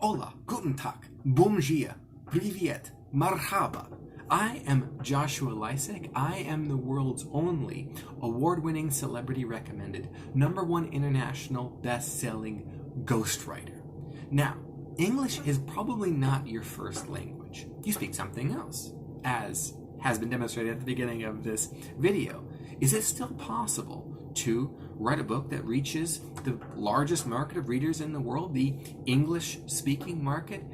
Hola, guten Tag, bom dia, privyet, marhaba. I am Joshua Lisec. I am the world's only award-winning, celebrity-recommended, #1 international best-selling ghostwriter. Now, English is probably not your first language. You speak something else, as has been demonstrated at the beginning of this video. Is it still possible to write a book that reaches the largest market of readers in the world, the English-speaking market?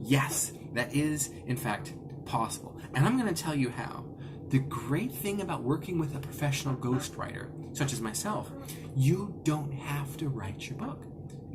Yes, that is, in fact, possible. And I'm going to tell you how. The great thing about working with a professional ghostwriter, such as myself, you don't have to write your book.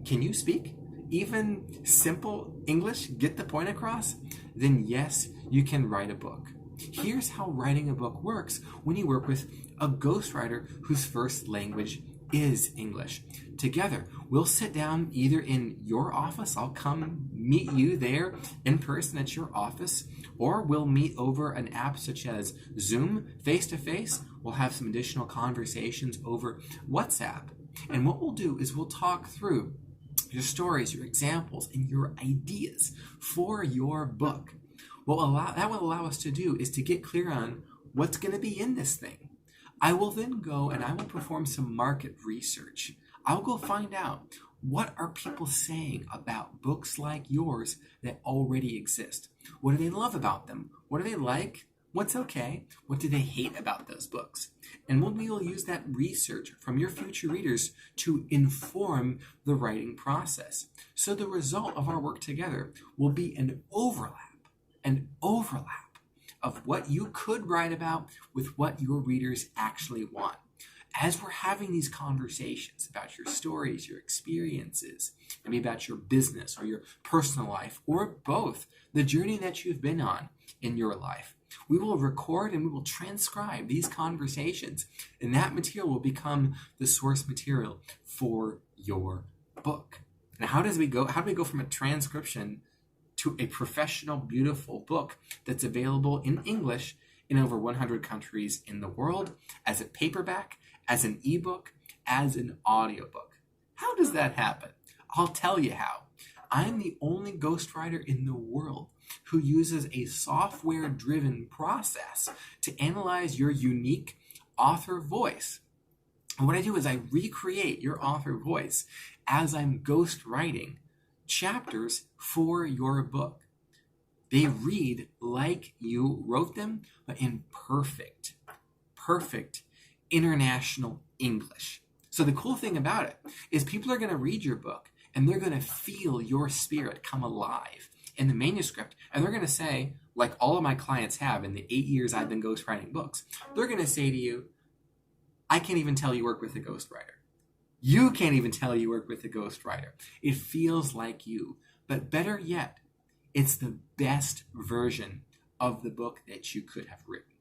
Can you speak even simple English, get the point across? Then yes, you can write a book. Here's how writing a book works when you work with a ghostwriter whose first language is English. Together, we'll sit down either in your office, I'll come meet you there in person at your office, or we'll meet over an app such as Zoom, face-to-face. We'll have some additional conversations over WhatsApp. And what we'll do is we'll talk through your stories, your examples, and your ideas for your book. What that will allow us to do is to get clear on what's going to be in this thing. I will then go and I will perform some market research. I'll go find out, what are people saying about books like yours that already exist? What do they love about them? What do they like? What's okay? What do they hate about those books? And we will use that research from your future readers to inform the writing process. So the result of our work together will be an overlap of what you could write about with what your readers actually want. As we're having these conversations about your stories, your experiences, maybe about your business or your personal life, or both, the journey that you've been on in your life, we will record and we will transcribe these conversations, and that material will become the source material for your book. Now, how do we go from a transcription to a professional, beautiful book that's available in English in over 100 countries in the world, as a paperback, as an ebook, as an audiobook? How does that happen? I'll tell you how. I'm the only ghostwriter in the world who uses a software-driven process to analyze your unique author voice. And what I do is I recreate your author voice as I'm ghostwriting chapters for your book. They read like you wrote them, but in perfect international English. So the cool thing about it is people are going to read your book and they're going to feel your spirit come alive in the manuscript. And they're going to say, like all of my clients have in the 8 years I've been ghostwriting books, they're going to say to you, I can't even tell you work with a ghostwriter. You can't even tell you work with a ghostwriter. It feels like you. But better yet, it's the best version of the book that you could have written.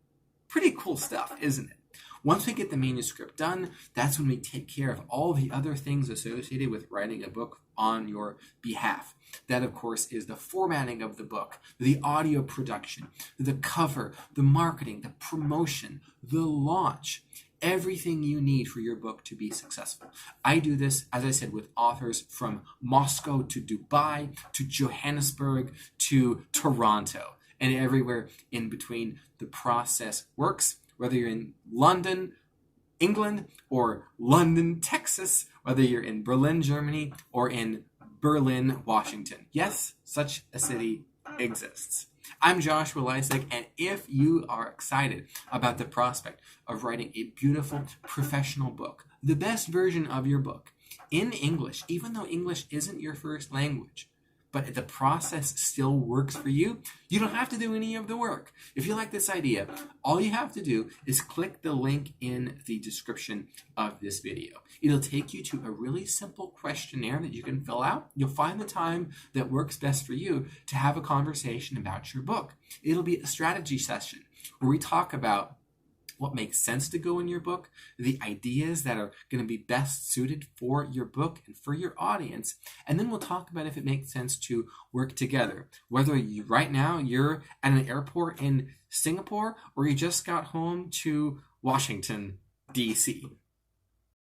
Pretty cool stuff, isn't it? Once we get the manuscript done, that's when we take care of all the other things associated with writing a book on your behalf. That, of course, is the formatting of the book, the audio production, the cover, the marketing, the promotion, the launch. Everything you need for your book to be successful. I do this, as I said, with authors from Moscow to Dubai to Johannesburg to Toronto and everywhere in between. The process works, whether you're in London, England, or London, Texas, whether you're in Berlin, Germany, or in Berlin, Washington. Yes, such a city exists. I'm Joshua Lisec, and if you are excited about the prospect of writing a beautiful professional book, the best version of your book in English, even though English isn't your first language, but the process still works for you, you don't have to do any of the work. If you like this idea, all you have to do is click the link in the description of this video. It'll take you to a really simple questionnaire that you can fill out. You'll find the time that works best for you to have a conversation about your book. It'll be a strategy session where we talk about what makes sense to go in your book, the ideas that are going to be best suited for your book and for your audience, and then we'll talk about if it makes sense to work together. Whether right now you're at an airport in Singapore or you just got home to Washington, D.C.